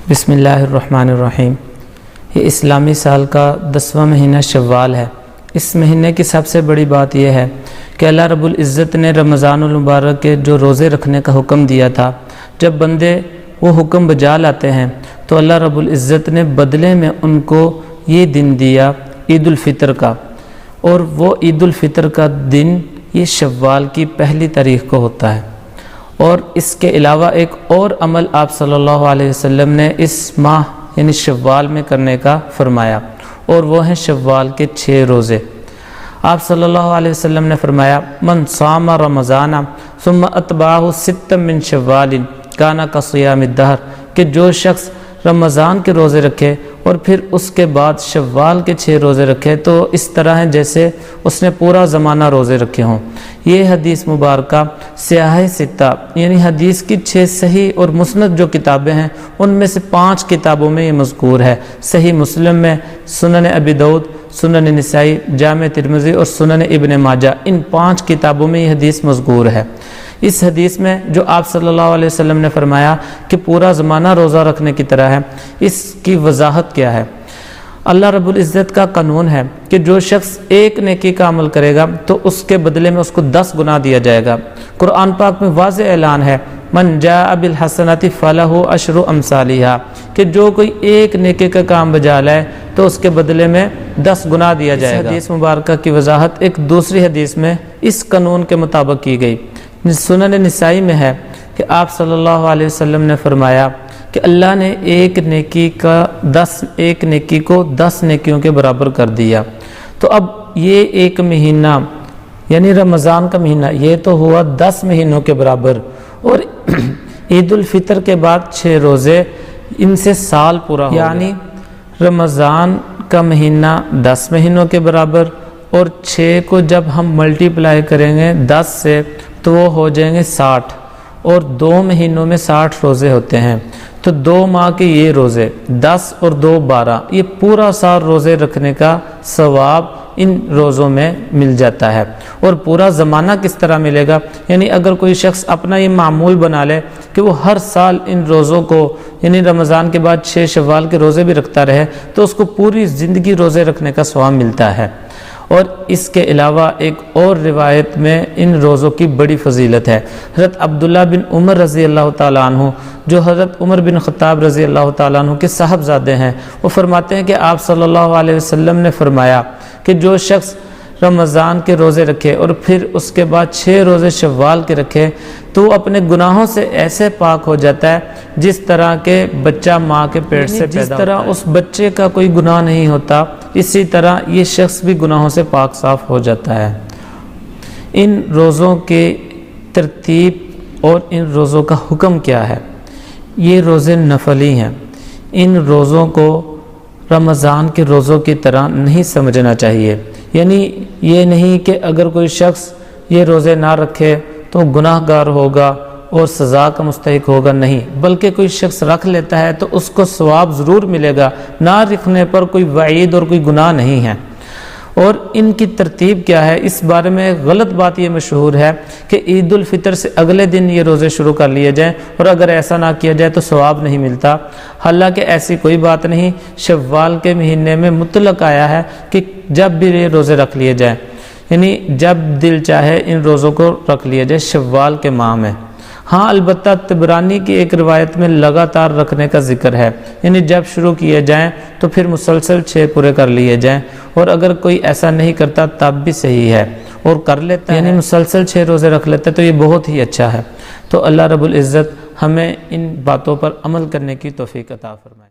بسم اللہ الرحمن الرحیم۔ یہ اسلامی سال کا 10واں مہینہ شوال ہے۔ اس مہینے کی سب سے بڑی بات یہ ہے کہ اللہ رب العزت نے رمضان المبارک کے جو روزے رکھنے کا حکم دیا تھا، جب بندے وہ حکم بجا لاتے ہیں تو اللہ رب العزت نے بدلے میں ان کو یہ دن دیا عید الفطر کا، اور وہ عید الفطر کا دن یہ شوال کی پہلی تاریخ کو ہوتا ہے۔ اور اس کے علاوہ ایک اور عمل آپ صلی اللہ علیہ وسلم نے اس ماہ یعنی شوال میں کرنے کا فرمایا، اور وہ ہیں شوال کے 6 روزے۔ آپ صلی اللہ علیہ وسلم نے فرمایا من صام رمضان ثم اتبعہ 6 من شوال کان کصیام الدہر، کہ جو شخص رمضان کے روزے رکھے اور پھر اس کے بعد شوال کے 6 روزے رکھے تو اس طرح ہیں جیسے اس نے پورا زمانہ روزے رکھے ہوں۔ یہ حدیث مبارکہ سیاہ ستہ یعنی حدیث کی 6 صحیح اور مسند جو کتابیں ہیں ان میں سے 5 کتابوں میں یہ مذکور ہے۔ صحیح مسلم میں، سنن ابی داؤد، سنن نسائی، جامع ترمذی اور سنن ابن ماجہ، ان 5 کتابوں میں یہ حدیث مذکور ہے۔ اس حدیث میں جو آپ صلی اللہ علیہ وسلم نے فرمایا کہ پورا زمانہ روزہ رکھنے کی طرح ہے، اس کی وضاحت کیا ہے؟ اللہ رب العزت کا قانون ہے کہ جو شخص ایک نیکی کا عمل کرے گا تو اس کے بدلے میں اس کو 10 گنا دیا جائے گا۔ قرآن پاک میں واضح اعلان ہے من جاء بالحسنۃ فلہ عشر امثالھا، کہ جو کوئی ایک نیکی کا کام بجا لائے تو اس کے بدلے میں 10 گنا دیا جائے گا۔ اس حدیث مبارکہ کی وضاحت ایک دوسری حدیث میں اس قانون کے مطابق کی گئی۔ سنن نسائی میں ہے کہ آپ صلی اللہ علیہ وسلم نے فرمایا کہ اللہ نے ایک نیکی کو 10 نیکیوں کے برابر کر دیا۔ تو اب یہ ایک مہینہ یعنی رمضان کا مہینہ یہ تو ہوا 10 مہینوں کے برابر، اور عید الفطر کے بعد 6 روزے، ان سے سال پورا ہو گیا۔ یعنی رمضان کا مہینہ 10 مہینوں کے برابر، اور 6 کو جب ہم ملٹی پلائی کریں گے 10 سے تو وہ ہو جائیں گے 60، اور 2 مہینوں میں 60 روزے ہوتے ہیں، تو 2 ماہ کے یہ روزے 10 اور 2 12، یہ پورا سال روزے رکھنے کا ثواب ان روزوں میں مل جاتا ہے۔ اور پورا زمانہ کس طرح ملے گا؟ یعنی اگر کوئی شخص اپنا یہ معمول بنا لے کہ وہ ہر سال ان روزوں کو یعنی رمضان کے بعد 6 شوال کے روزے بھی رکھتا رہے تو اس کو پوری زندگی روزے رکھنے کا ثواب ملتا ہے۔ اور اس کے علاوہ ایک اور روایت میں ان روزوں کی بڑی فضیلت ہے۔ حضرت عبداللہ بن عمر رضی اللہ تعالیٰ عنہ، جو حضرت عمر بن خطاب رضی اللہ تعالیٰ عنہ کے صاحبزادے ہیں، وہ فرماتے ہیں کہ آپ صلی اللہ علیہ وسلم نے فرمایا کہ جو شخص رمضان کے روزے رکھے اور پھر اس کے بعد 6 روزے شوال کے رکھے تو وہ اپنے گناہوں سے ایسے پاک ہو جاتا ہے جس طرح کے بچہ ماں کے پیٹ سے پیدا ہوتا ہے۔ جس طرح اس بچے کا کوئی گناہ نہیں ہوتا، اسی طرح یہ شخص بھی گناہوں سے پاک صاف ہو جاتا ہے۔ ان روزوں کی ترتیب اور ان روزوں کا حکم کیا ہے؟ یہ روزے نفلی ہیں۔ ان روزوں کو رمضان کے روزوں کی طرح نہیں سمجھنا چاہیے، یعنی یہ نہیں کہ اگر کوئی شخص یہ روزے نہ رکھے تو گناہ گار ہوگا اور سزا کا مستحق ہوگا، نہیں، بلکہ کوئی شخص رکھ لیتا ہے تو اس کو ثواب ضرور ملے گا، نہ رکھنے پر کوئی وعید اور کوئی گناہ نہیں ہے۔ اور ان کی ترتیب کیا ہے؟ اس بارے میں غلط بات یہ مشہور ہے کہ عید الفطر سے اگلے دن یہ روزے شروع کر لیے جائیں، اور اگر ایسا نہ کیا جائے تو ثواب نہیں ملتا۔ حالانکہ ایسی کوئی بات نہیں، شوال کے مہینے میں مطلق آیا ہے کہ جب بھی یہ روزے رکھ لیے جائیں، یعنی جب دل چاہے ان روزوں کو رکھ لیا جائے شوال کے ماہ میں۔ ہاں البتہ طبرانی کی ایک روایت میں لگاتار رکھنے کا ذکر ہے، یعنی جب شروع کیے جائیں تو پھر مسلسل 6 پورے کر لیے جائیں، اور اگر کوئی ایسا نہیں کرتا تب بھی صحیح ہے اور کر لیتا ہے یعنی مسلسل 6 روزے رکھ لیتا ہے تو یہ بہت ہی اچھا ہے۔ تو اللہ رب العزت ہمیں ان باتوں پر عمل کرنے کی توفیق عطا فرمائے۔